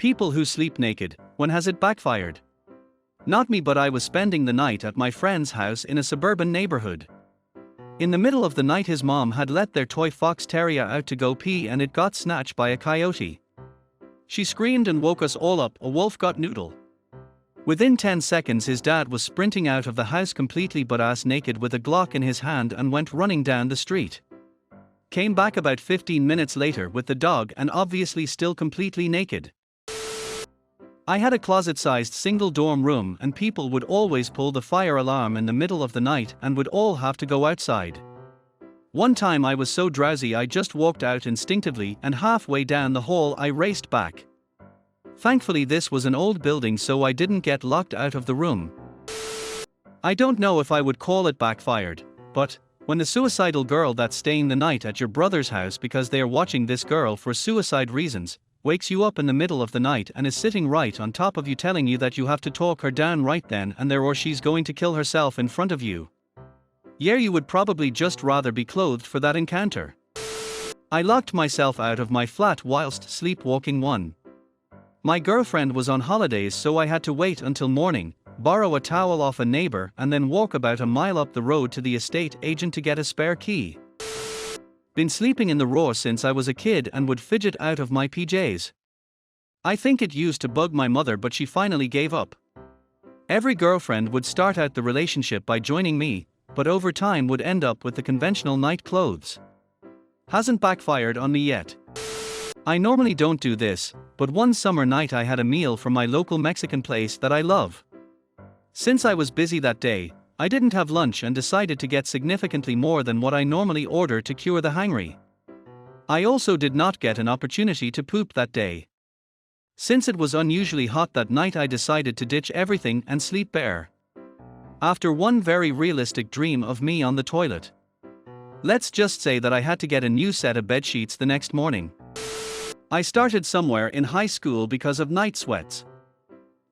People who sleep naked, when has it backfired? Not me, but I was spending the night at my friend's house in a suburban neighborhood. In the middle of the night, his mom had let their toy fox terrier out to go pee and it got snatched by a coyote. She screamed and woke us all up. A wolf got noodle. Within 10 seconds his dad was sprinting out of the house completely butt-ass naked with a Glock in his hand and went running down the street. Came back about 15 minutes later with the dog and obviously still completely naked. I had a closet-sized single dorm room and people would always pull the fire alarm in the middle of the night and would all have to go outside. One time I was so drowsy I just walked out instinctively and halfway down the hall I raced back. Thankfully this was an old building so I didn't get locked out of the room. I don't know if I would call it backfired, but when the suicidal girl that's staying the night at your brother's house because they are watching this girl for suicide reasons, wakes you up in the middle of the night and is sitting right on top of you telling you that you have to talk her down right then and there or she's going to kill herself in front of you. Yeah, you would probably just rather be clothed for that encounter. I locked myself out of my flat whilst sleepwalking one. My girlfriend was on holidays so I had to wait until morning, borrow a towel off a neighbor and then walk about a mile up the road to the estate agent to get a spare key. Been sleeping in the raw since I was a kid and would fidget out of my PJs. I think it used to bug my mother but she finally gave up. Every girlfriend would start out the relationship by joining me, but over time would end up with the conventional night clothes. Hasn't backfired on me yet. I normally don't do this, but one summer night I had a meal from my local Mexican place that I love. Since I was busy that day, I didn't have lunch and decided to get significantly more than what I normally order to cure the hangry. I also did not get an opportunity to poop that day. Since it was unusually hot that night I decided to ditch everything and sleep bare. After one very realistic dream of me on the toilet. Let's just say that I had to get a new set of bedsheets the next morning. I started somewhere in high school because of night sweats.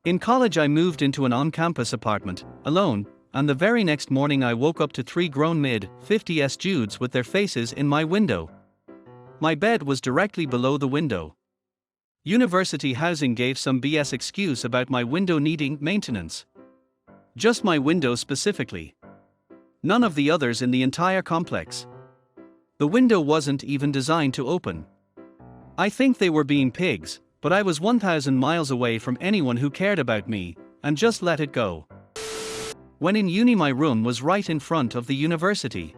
In college I moved into an on-campus apartment, alone, and the very next morning I woke up to 3 grown mid-50s dudes with their faces in my window. My bed was directly below the window. University housing gave some BS excuse about my window needing maintenance. Just my window specifically. None of the others in the entire complex. The window wasn't even designed to open. I think they were being pigs, but I was 1,000 miles away from anyone who cared about me, and just let it go. When in uni my room was right in front of the university.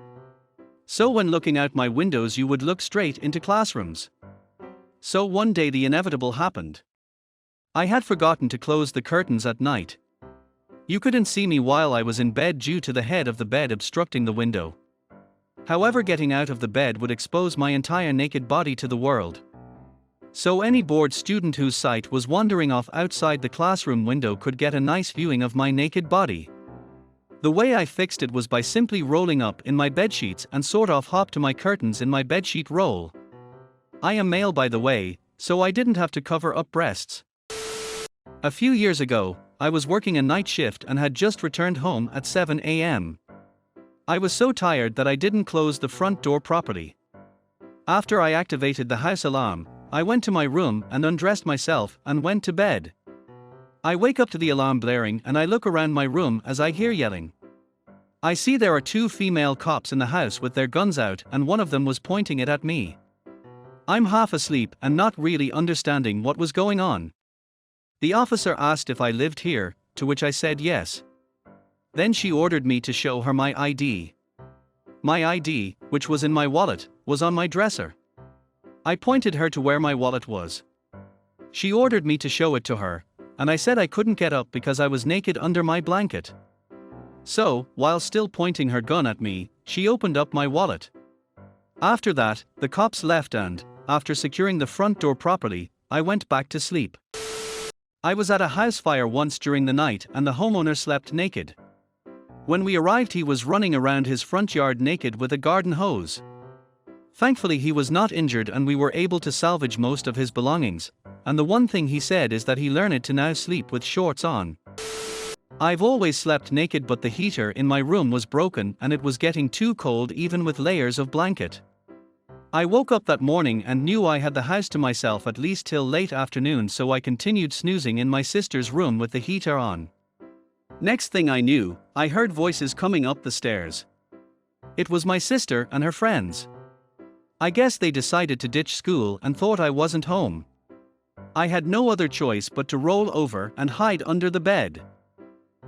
So when looking out my windows you would look straight into classrooms. So one day the inevitable happened. I had forgotten to close the curtains at night. You couldn't see me while I was in bed due to the head of the bed obstructing the window. However, getting out of the bed would expose my entire naked body to the world. So any bored student whose sight was wandering off outside the classroom window could get a nice viewing of my naked body. The way I fixed it was by simply rolling up in my bedsheets and sort of hop to my curtains in my bedsheet roll. I am male by the way, so I didn't have to cover up breasts. A few years ago, I was working a night shift and had just returned home at 7 a.m. I was so tired that I didn't close the front door properly. After I activated the house alarm, I went to my room and undressed myself and went to bed. I wake up to the alarm blaring and I look around my room as I hear yelling. I see there are 2 female cops in the house with their guns out and one of them was pointing it at me. I'm half asleep and not really understanding what was going on. The officer asked if I lived here, to which I said yes. Then she ordered me to show her my ID. My ID, which was in my wallet, was on my dresser. I pointed her to where my wallet was. She ordered me to show it to her, and I said I couldn't get up because I was naked under my blanket. So, while still pointing her gun at me, she opened up my wallet. After that, the cops left and, after securing the front door properly, I went back to sleep. I was at a house fire once during the night and the homeowner slept naked. When we arrived he was running around his front yard naked with a garden hose. Thankfully he was not injured and we were able to salvage most of his belongings, and the one thing he said is that he learned to now sleep with shorts on. I've always slept naked but the heater in my room was broken and it was getting too cold even with layers of blanket. I woke up that morning and knew I had the house to myself at least till late afternoon, so I continued snoozing in my sister's room with the heater on. Next thing I knew, I heard voices coming up the stairs. It was my sister and her friends. I guess they decided to ditch school and thought I wasn't home. I had no other choice but to roll over and hide under the bed.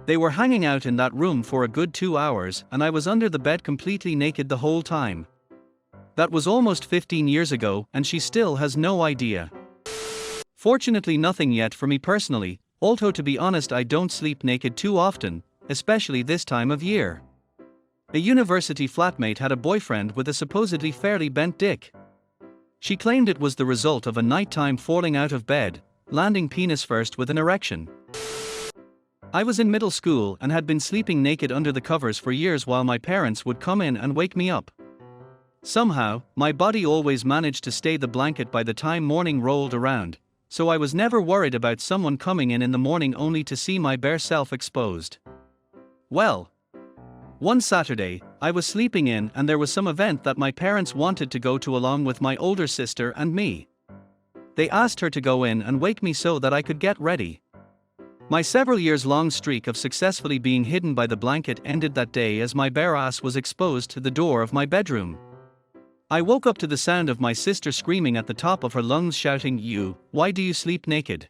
They were hanging out in that room for a good 2 hours, and I was under the bed completely naked the whole time. That was almost 15 years ago, and she still has no idea. Fortunately, nothing yet for me personally, although to be honest, I don't sleep naked too often, especially this time of year. A university flatmate had a boyfriend with a supposedly fairly bent dick. She claimed it was the result of a nighttime falling out of bed, landing penis first with an erection. I was in middle school and had been sleeping naked under the covers for years while my parents would come in and wake me up. Somehow, my body always managed to stay the blanket by the time morning rolled around, so I was never worried about someone coming in the morning only to see my bare self exposed. Well, one Saturday, I was sleeping in and there was some event that my parents wanted to go to along with my older sister and me. They asked her to go in and wake me so that I could get ready. My several years long streak of successfully being hidden by the blanket ended that day as my bare ass was exposed to the door of my bedroom. I woke up to the sound of my sister screaming at the top of her lungs, shouting, Why do you sleep naked?"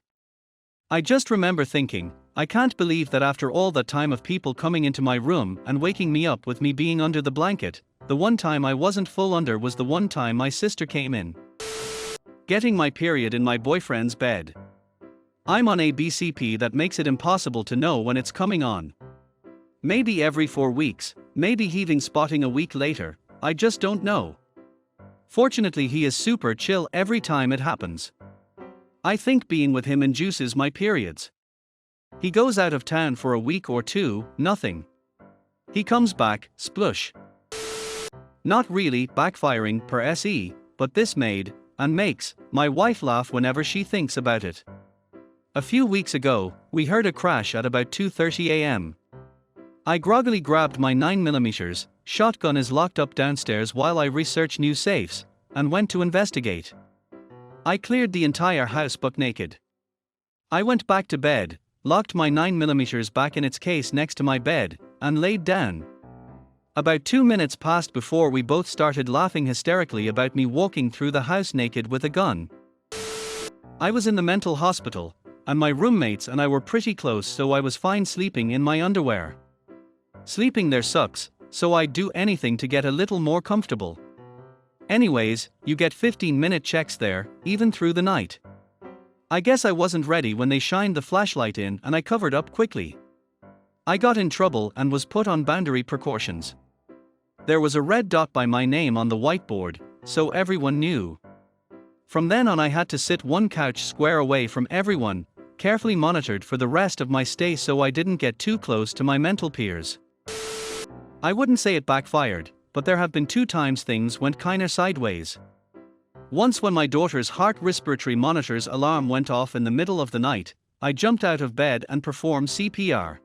I just remember thinking, I can't believe that after all that time of people coming into my room and waking me up with me being under the blanket, the one time I wasn't full under was the one time my sister came in. Getting my period in my boyfriend's bed. I'm on a BCP that makes it impossible to know when it's coming on. Maybe every 4 weeks, maybe heaving spotting a week later, I just don't know. Fortunately, he is super chill every time it happens. I think being with him induces my periods. He goes out of town for a week or two, nothing. He comes back, splush. Not really backfiring per se, but this made, and makes, my wife laugh whenever she thinks about it. A few weeks ago, we heard a crash at about 2:30 a.m. I groggily grabbed my 9mm shotgun is locked up downstairs while I research new safes, and went to investigate. I cleared the entire house buck naked. I went back to bed, locked my 9mm back in its case next to my bed, and laid down. About 2 minutes passed before we both started laughing hysterically about me walking through the house naked with a gun. I was in the mental hospital, and my roommates and I were pretty close, so I was fine sleeping in my underwear. Sleeping there sucks, so I'd do anything to get a little more comfortable. Anyways, you get 15-minute checks there, even through the night. I guess I wasn't ready when they shined the flashlight in and I covered up quickly. I got in trouble and was put on boundary precautions. There was a red dot by my name on the whiteboard, so everyone knew. From then on I had to sit one couch square away from everyone, carefully monitored for the rest of my stay so I didn't get too close to my mental peers. I wouldn't say it backfired, but there have been 2 times things went kinda sideways. Once when my daughter's heart respiratory monitor's alarm went off in the middle of the night, I jumped out of bed and performed CPR.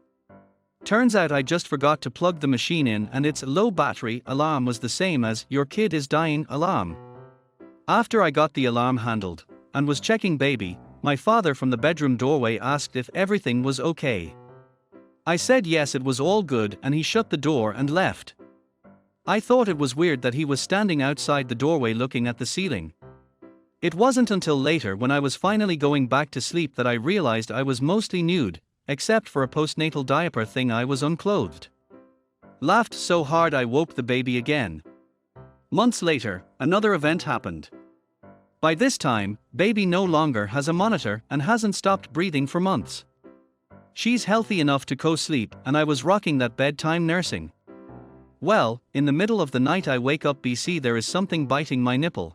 Turns out I just forgot to plug the machine in and its low battery alarm was the same as "your kid is dying" alarm. After I got the alarm handled, and was checking baby, my father from the bedroom doorway asked if everything was okay. I said yes, it was all good, and he shut the door and left. I thought it was weird that he was standing outside the doorway looking at the ceiling. It wasn't until later when I was finally going back to sleep that I realized I was mostly nude, except for a postnatal diaper thing I was unclothed. Laughed so hard I woke the baby again. Months later, another event happened. By this time, baby no longer has a monitor and hasn't stopped breathing for months. She's healthy enough to co-sleep and I was rocking that bedtime nursing. Well, in the middle of the night I wake up, BC, there is something biting my nipple.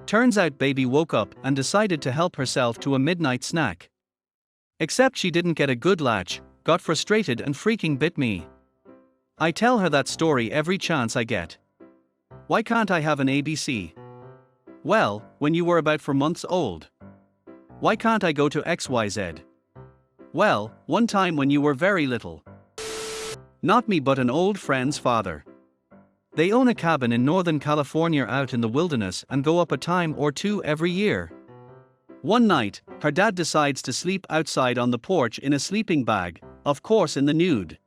Turns out baby woke up and decided to help herself to a midnight snack. Except she didn't get a good latch, got frustrated and freaking bit me. I tell her that story every chance I get. Why can't I have an ABC? Well, when you were about 4 months old. Why can't I go to XYZ? Well, one time when you were very little. Not me but an old friend's father. They own a cabin in Northern California out in the wilderness and go up a time or two every year. One night, her dad decides to sleep outside on the porch in a sleeping bag, of course in the nude.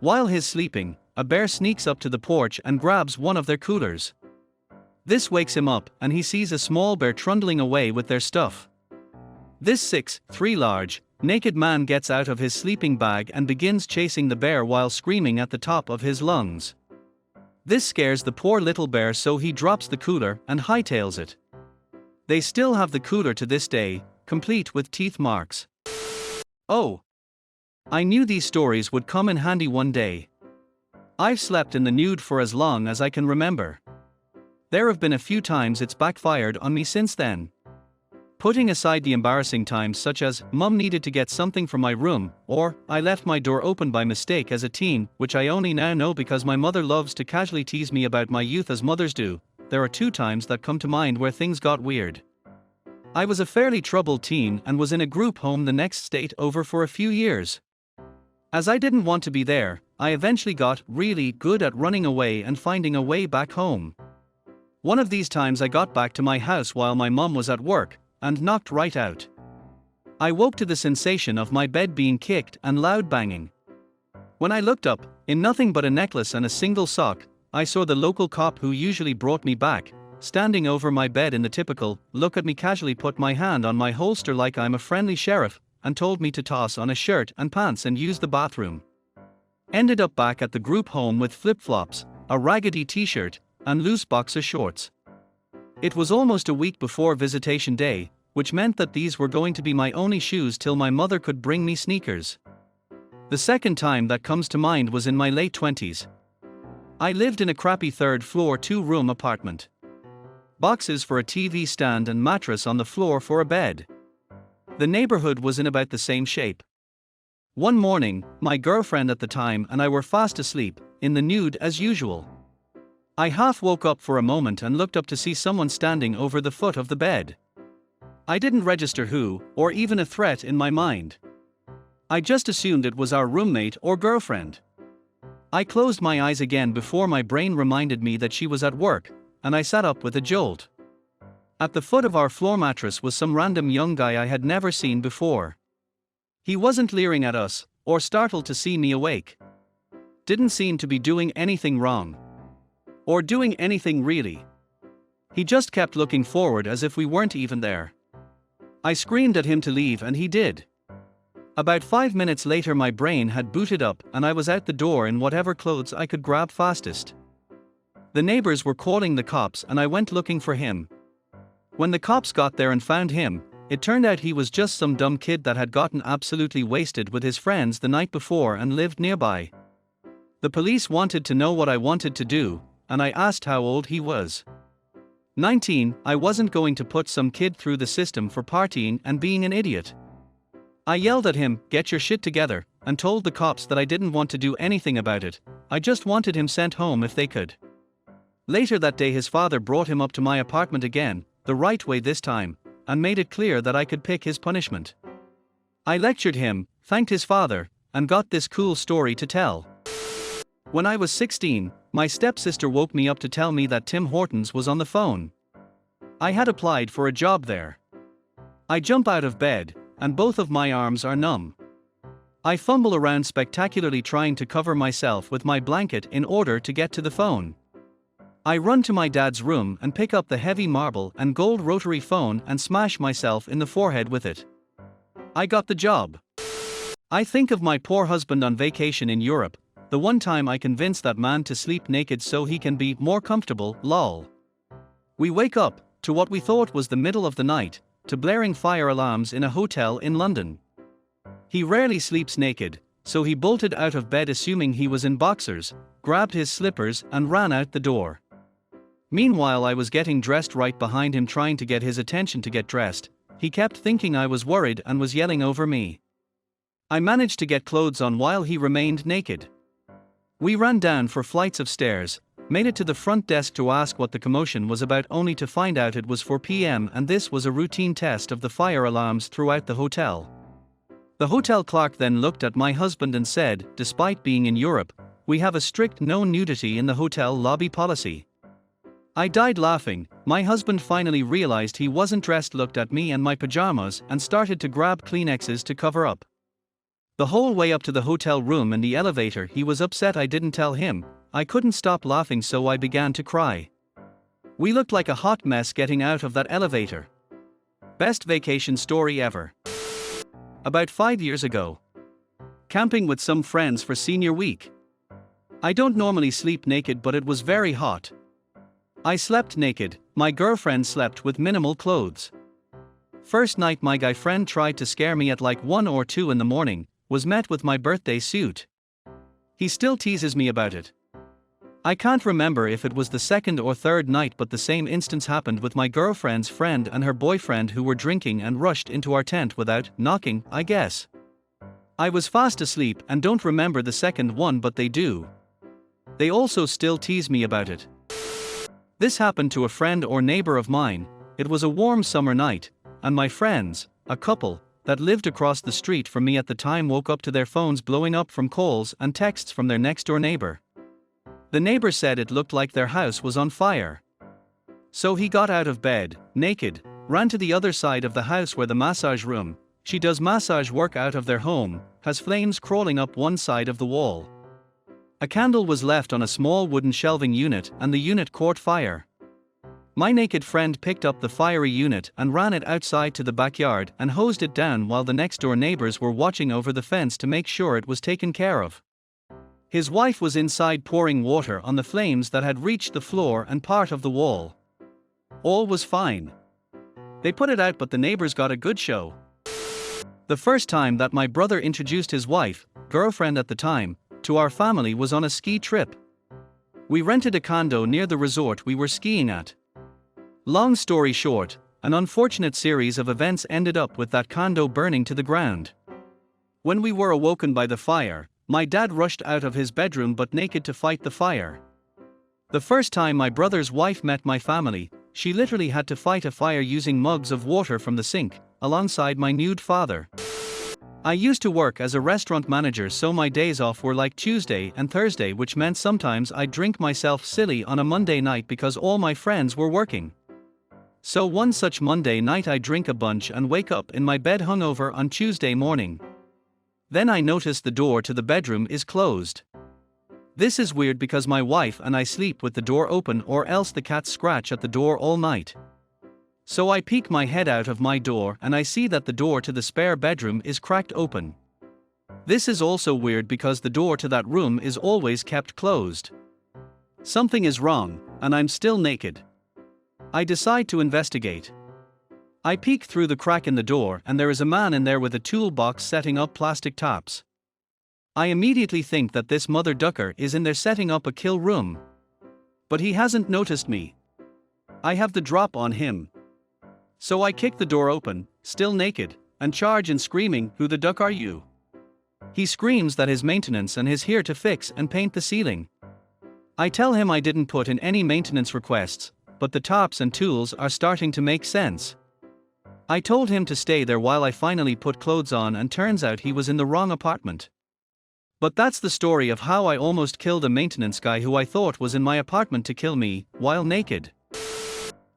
While he's sleeping, a bear sneaks up to the porch and grabs one of their coolers. This wakes him up and he sees a small bear trundling away with their stuff. This 6'3" large, naked man gets out of his sleeping bag and begins chasing the bear while screaming at the top of his lungs. This scares the poor little bear, so he drops the cooler and hightails it. They still have the cooler to this day, complete with teeth marks. Oh! I knew these stories would come in handy one day. I've slept in the nude for as long as I can remember. There have been a few times it's backfired on me since then. Putting aside the embarrassing times such as, Mum needed to get something from my room, or, I left my door open by mistake as a teen, which I only now know because my mother loves to casually tease me about my youth as mothers do, there are 2 times that come to mind where things got weird. I was a fairly troubled teen and was in a group home the next state over for a few years. As I didn't want to be there, I eventually got really good at running away and finding a way back home. One of these times I got back to my house while my mum was at work, and knocked right out. I woke to the sensation of my bed being kicked and loud banging. When I looked up, in nothing but a necklace and a single sock, I saw the local cop who usually brought me back, standing over my bed in the typical, look at me casually, put my hand on my holster like I'm a friendly sheriff, and told me to toss on a shirt and pants and use the bathroom. Ended up back at the group home with flip-flops, a raggedy t-shirt, and loose boxer shorts. It was almost a week before visitation day, which meant that these were going to be my only shoes till my mother could bring me sneakers. The second time that comes to mind was in my late 20s. I lived in a crappy 3rd floor 2-room apartment. Boxes for a TV stand and mattress on the floor for a bed. The neighborhood was in about the same shape. One morning, my girlfriend at the time and I were fast asleep, in the nude as usual. I half woke up for a moment and looked up to see someone standing over the foot of the bed. I didn't register who, or even a threat in my mind. I just assumed it was our roommate or girlfriend. I closed my eyes again before my brain reminded me that she was at work, and I sat up with a jolt. At the foot of our floor mattress was some random young guy I had never seen before. He wasn't leering at us, or startled to see me awake. Didn't seem to be doing anything wrong. Or doing anything really. He just kept looking forward as if we weren't even there. I screamed at him to leave and he did. About 5 minutes later my brain had booted up and I was out the door in whatever clothes I could grab fastest. The neighbors were calling the cops and I went looking for him. When the cops got there and found him, it turned out he was just some dumb kid that had gotten absolutely wasted with his friends the night before and lived nearby. The police wanted to know what I wanted to do, and I asked how old he was. 19, I wasn't going to put some kid through the system for partying and being an idiot. I yelled at him, "Get your shit together," and told the cops that I didn't want to do anything about it, I just wanted him sent home if they could. Later that day his father brought him up to my apartment again, the right way this time, and made it clear that I could pick his punishment. I lectured him, thanked his father, and got this cool story to tell. When I was 16, my stepsister woke me up to tell me that Tim Hortons was on the phone. I had applied for a job there. I jump out of bed, and both of my arms are numb. I fumble around spectacularly trying to cover myself with my blanket in order to get to the phone. I run to my dad's room and pick up the heavy marble and gold rotary phone and smash myself in the forehead with it. I got the job. I think of my poor husband on vacation in Europe, the one time I convinced that man to sleep naked so he can be more comfortable, lol. We wake up, to what we thought was the middle of the night, to blaring fire alarms in a hotel in London. He rarely sleeps naked, so he bolted out of bed assuming he was in boxers, grabbed his slippers and ran out the door. Meanwhile I was getting dressed right behind him trying to get his attention to get dressed. He kept thinking I was worried and was yelling over me. I managed to get clothes on while he remained naked. We ran down 4 flights of stairs, made it to the front desk to ask what the commotion was about only to find out it was 4 p.m. and this was a routine test of the fire alarms throughout the hotel. The hotel clerk then looked at my husband and said, despite being in Europe, we have a strict no nudity in the hotel lobby policy. I died laughing. My husband finally realized he wasn't dressed, looked at me and my pajamas, and started to grab Kleenexes to cover up. The whole way up to the hotel room in the elevator he was upset I didn't tell him. I couldn't stop laughing, so I began to cry. We looked like a hot mess getting out of that elevator. Best vacation story ever. About 5 years ago. Camping with some friends for senior week. I don't normally sleep naked, but it was very hot. I slept naked, my girlfriend slept with minimal clothes. First night my guy friend tried to scare me at like 1 or 2 in the morning, was met with my birthday suit. He still teases me about it. I can't remember if it was the second or third night, but the same instance happened with my girlfriend's friend and her boyfriend, who were drinking and rushed into our tent without knocking, I guess. I was fast asleep and don't remember the second one, but they do. They also still tease me about it. This happened to a friend or neighbor of mine. It was a warm summer night, and my friends, a couple, that lived across the street from me at the time, woke up to their phones blowing up from calls and texts from their next door neighbor. The neighbor said it looked like their house was on fire. So he got out of bed, naked, ran to the other side of the house where the massage room, she does massage work out of their home, has flames crawling up one side of the wall. A candle was left on a small wooden shelving unit and the unit caught fire. My naked friend picked up the fiery unit and ran it outside to the backyard and hosed it down while the next door neighbors were watching over the fence to make sure it was taken care of. His wife was inside pouring water on the flames that had reached the floor and part of the wall. All was fine. They put it out, but the neighbors got a good show. The first time that my brother introduced his wife, girlfriend at the time, to our family was on a ski trip. We rented a condo near the resort we were skiing at. Long story short, an unfortunate series of events ended up with that condo burning to the ground. When we were awoken by the fire, my dad rushed out of his bedroom but naked to fight the fire. The first time my brother's wife met my family, she literally had to fight a fire using mugs of water from the sink, alongside my nude father. I used to work as a restaurant manager, so my days off were like Tuesday and Thursday, which meant sometimes I'd drink myself silly on a Monday night because all my friends were working. So one such Monday night I drink a bunch and wake up in my bed hungover on Tuesday morning. Then I notice the door to the bedroom is closed. This is weird because my wife and I sleep with the door open, or else the cats scratch at the door all night. So I peek my head out of my door and I see that the door to the spare bedroom is cracked open. This is also weird because the door to that room is always kept closed. Something is wrong, and I'm still naked. I decide to investigate. I peek through the crack in the door and there is a man in there with a toolbox setting up plastic tops. I immediately think that this mother ducker is in there setting up a kill room. But he hasn't noticed me. I have the drop on him. So I kick the door open, still naked, and charge in, screaming, "Who the duck are you?" He screams that his maintenance and is here to fix and paint the ceiling. I tell him I didn't put in any maintenance requests, but the tops and tools are starting to make sense. I told him to stay there while I finally put clothes on, and turns out he was in the wrong apartment. But that's the story of how I almost killed a maintenance guy who I thought was in my apartment to kill me, while naked.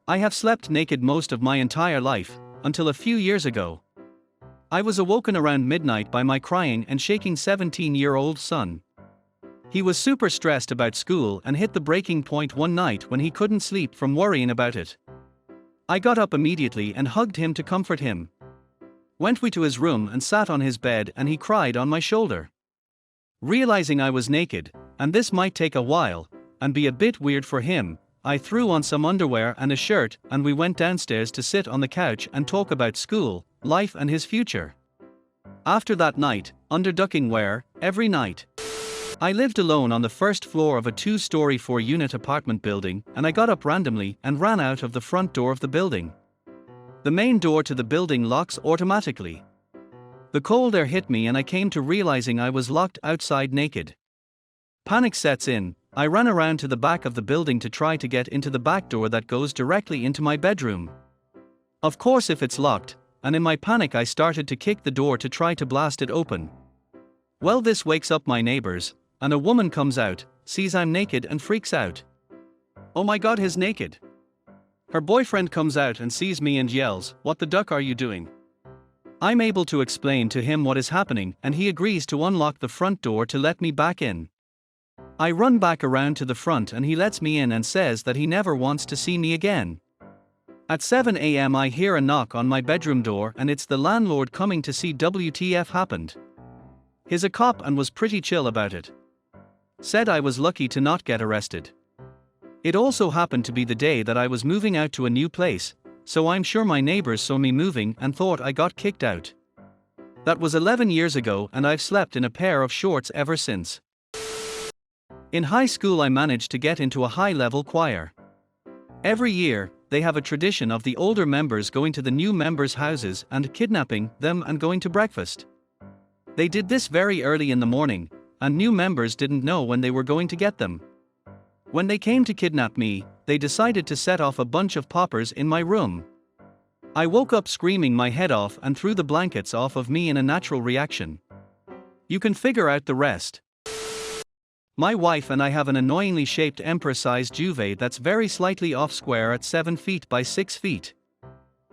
I have slept naked most of my entire life, until a few years ago. I was awoken around midnight by my crying and shaking 17-year-old son. He was super stressed about school and hit the breaking point one night when he couldn't sleep from worrying about it. I got up immediately and hugged him to comfort him. Went to his room and sat on his bed, and he cried on my shoulder. Realizing I was naked, and this might take a while, and be a bit weird for him, I threw on some underwear and a shirt, and we went downstairs to sit on the couch and talk about school, life and his future. After that night, underducking wear, every night. I lived alone on the first floor of a 2-story 4-unit apartment building, and I got up randomly and ran out of the front door of the building. The main door to the building locks automatically. The cold air hit me and I came to realizing I was locked outside naked. Panic sets in. I ran around to the back of the building to try to get into the back door that goes directly into my bedroom. Of course, if it's locked, and in my panic I started to kick the door to try to blast it open. Well, this wakes up my neighbors, and a woman comes out, sees I'm naked and freaks out. Oh my god, he's naked. Her boyfriend comes out and sees me and yells, "What the duck are you doing?" I'm able to explain to him what is happening and he agrees to unlock the front door to let me back in. I run back around to the front and he lets me in and says that he never wants to see me again. At 7 a.m. I hear a knock on my bedroom door and it's the landlord coming to see WTF happened. He's a cop and was pretty chill about it. Said I was lucky to not get arrested. It also happened to be the day that I was moving out to a new place, so I'm sure my neighbors saw me moving and thought I got kicked out. That was 11 years ago and I've slept in a pair of shorts ever since. In high school I managed to get into a high-level choir. Every year, they have a tradition of the older members going to the new members' houses and kidnapping them and going to breakfast. They did this very early in the morning, and new members didn't know when they were going to get them. When they came to kidnap me, they decided to set off a bunch of poppers in my room. I woke up screaming my head off and threw the blankets off of me in a natural reaction. You can figure out the rest. My wife and I have an annoyingly shaped emperor-sized duvet that's very slightly off square at 7 feet by 6 feet.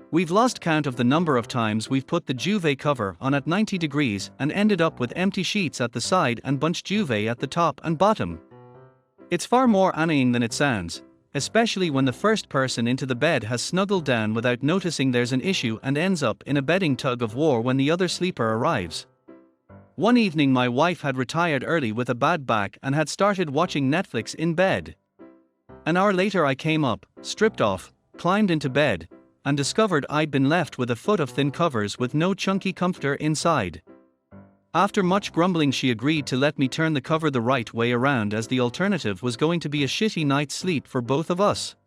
We've lost count of the number of times we've put the duvet cover on at 90 degrees and ended up with empty sheets at the side and bunched duvet at the top and bottom. It's far more annoying than it sounds, especially when the first person into the bed has snuggled down without noticing there's an issue and ends up in a bedding tug of war when the other sleeper arrives. One evening my wife had retired early with a bad back and had started watching Netflix in bed. An hour later I came up, stripped off, climbed into bed, and discovered I'd been left with a foot of thin covers with no chunky comforter inside. After much grumbling she agreed to let me turn the cover the right way around as the alternative was going to be a shitty night's sleep for both of us.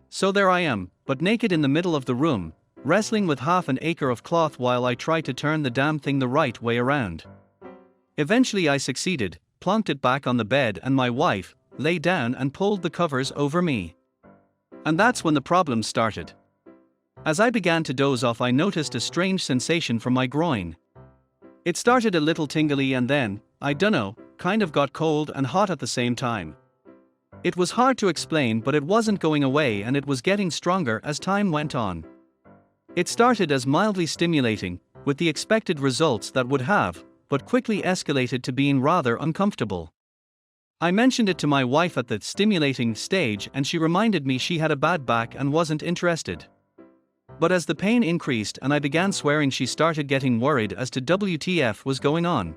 So there I am, but naked in the middle of the room, wrestling with half an acre of cloth while I tried to turn the damn thing the right way around. Eventually I succeeded, plonked it back on the bed and my wife lay down and pulled the covers over me. And that's when the problem started. As I began to doze off I noticed a strange sensation from my groin. It started a little tingly and then, I dunno, kind of got cold and hot at the same time. It was hard to explain but it wasn't going away and it was getting stronger as time went on. It started as mildly stimulating, with the expected results that would have, but quickly escalated to being rather uncomfortable. I mentioned it to my wife at the stimulating stage and she reminded me she had a bad back and wasn't interested. But as the pain increased and I began swearing she started getting worried as to WTF was going on.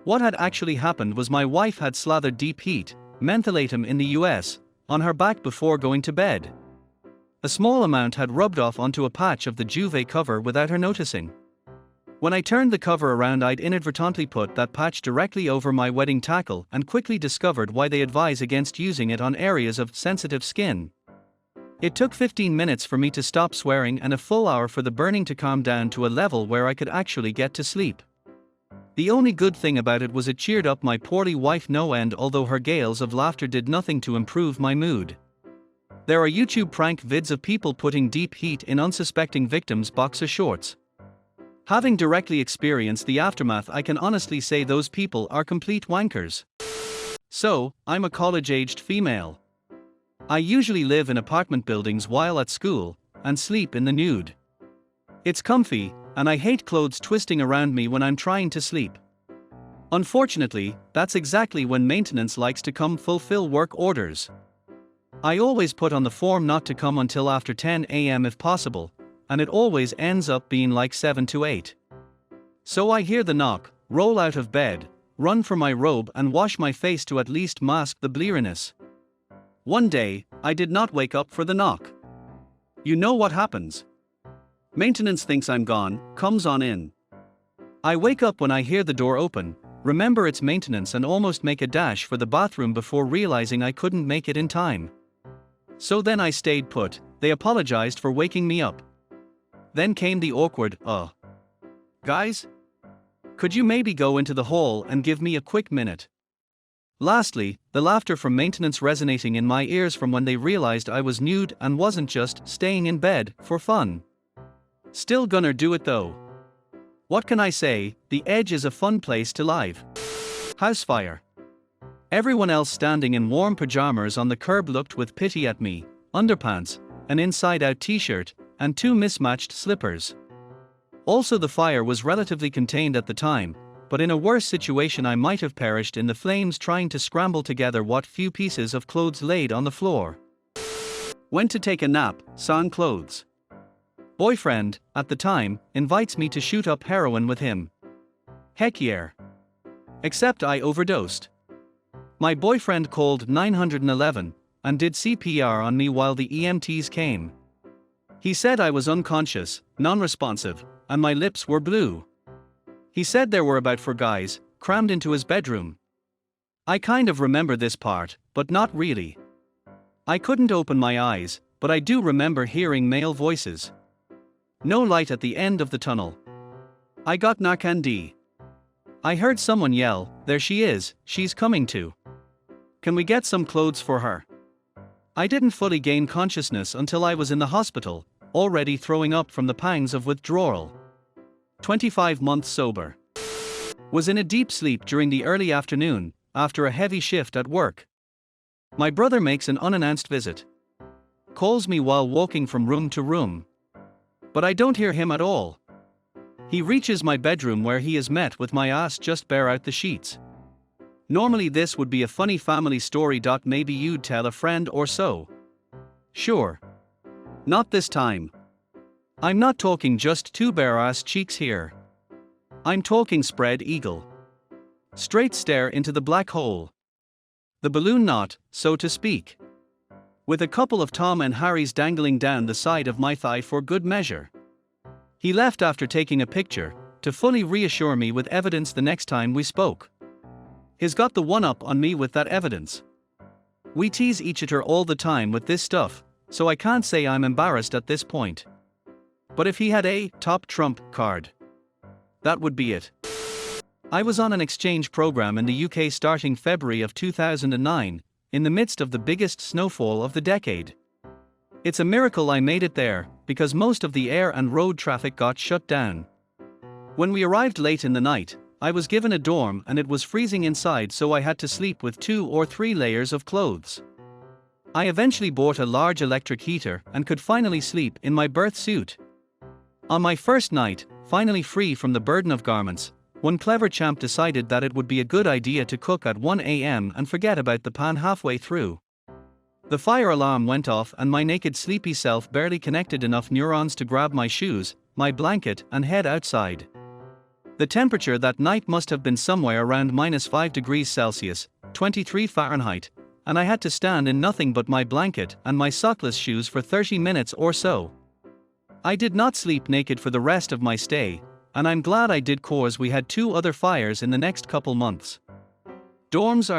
What had actually happened was my wife had slathered deep heat, mentholatum in the US, on her back before going to bed. A small amount had rubbed off onto a patch of the duvet cover without her noticing. When I turned the cover around I'd inadvertently put that patch directly over my wedding tackle and quickly discovered why they advise against using it on areas of sensitive skin. It took 15 minutes for me to stop swearing and a full hour for the burning to calm down to a level where I could actually get to sleep. The only good thing about it was it cheered up my poorly wife no end, although her gales of laughter did nothing to improve my mood. There are YouTube prank vids of people putting deep heat in unsuspecting victims' boxer shorts. Having directly experienced the aftermath I can honestly say those people are complete wankers. So, I'm a college-aged female. I usually live in apartment buildings while at school, and sleep in the nude. It's comfy, and I hate clothes twisting around me when I'm trying to sleep. Unfortunately, that's exactly when maintenance likes to come fulfill work orders. I always put on the form not to come until after 10 a.m. if possible, and it always ends up being like 7 to 8. So I hear the knock, roll out of bed, run for my robe and wash my face to at least mask the bleariness. One day, I did not wake up for the knock. You know what happens. Maintenance thinks I'm gone, comes on in. I wake up when I hear the door open, remember it's maintenance and almost make a dash for the bathroom before realizing I couldn't make it in time. So then I stayed put, they apologized for waking me up. Then came the awkward, guys? Could you maybe go into the hall and give me a quick minute? Lastly, the laughter from maintenance resonating in my ears from when they realized I was nude and wasn't just staying in bed for fun. Still gonna do it though. What can I say, the edge is a fun place to live. Housefire. Everyone else standing in warm pajamas on the curb looked with pity at me, underpants, an inside-out t-shirt, and two mismatched slippers. Also, the fire was relatively contained at the time, but in a worse situation I might have perished in the flames trying to scramble together what few pieces of clothes laid on the floor. Went to take a nap, sans clothes. Boyfriend, at the time, invites me to shoot up heroin with him. Heck yeah. Except I overdosed. My boyfriend called 911 and did CPR on me while the EMTs came. He said I was unconscious, non-responsive, and my lips were blue. He said there were about 4 guys, crammed into his bedroom. I kind of remember this part, but not really. I couldn't open my eyes, but I do remember hearing male voices. No light at the end of the tunnel. I got narcandy. I heard someone yell, "There she is, she's coming to. Can we get some clothes for her?" I didn't fully gain consciousness until I was in the hospital, already throwing up from the pangs of withdrawal. 25 months sober. Was in a deep sleep during the early afternoon, after a heavy shift at work. My brother makes an unannounced visit. Calls me while walking from room to room. But I don't hear him at all. He reaches my bedroom where he is met with my ass just bare out the sheets. Normally this would be a funny family story. Maybe you'd tell a friend or so. Sure. Not this time. I'm not talking just 2 bare ass cheeks here. I'm talking spread eagle. Straight stare into the black hole. The balloon knot, so to speak. With a couple of Tom and Harrys dangling down the side of my thigh for good measure. He left after taking a picture, to fully reassure me with evidence the next time we spoke. He's got the one-up on me with that evidence. We tease each other all the time with this stuff, so I can't say I'm embarrassed at this point. But if he had a top trump card, that would be it. I was on an exchange program in the UK starting February of 2009, in the midst of the biggest snowfall of the decade. It's a miracle I made it there, because most of the air and road traffic got shut down. When we arrived late in the night, I was given a dorm and it was freezing inside, so I had to sleep with 2 or 3 layers of clothes. I eventually bought a large electric heater and could finally sleep in my birth suit. On my first night, finally free from the burden of garments, one clever champ decided that it would be a good idea to cook at 1 a.m. and forget about the pan halfway through. The fire alarm went off and my naked sleepy self barely connected enough neurons to grab my shoes, my blanket, and head outside. The temperature that night must have been somewhere around -5 degrees Celsius, 23 Fahrenheit, and I had to stand in nothing but my blanket and my sockless shoes for 30 minutes or so. I did not sleep naked for the rest of my stay, and I'm glad I did, cause we had 2 other fires in the next couple months. Dorms are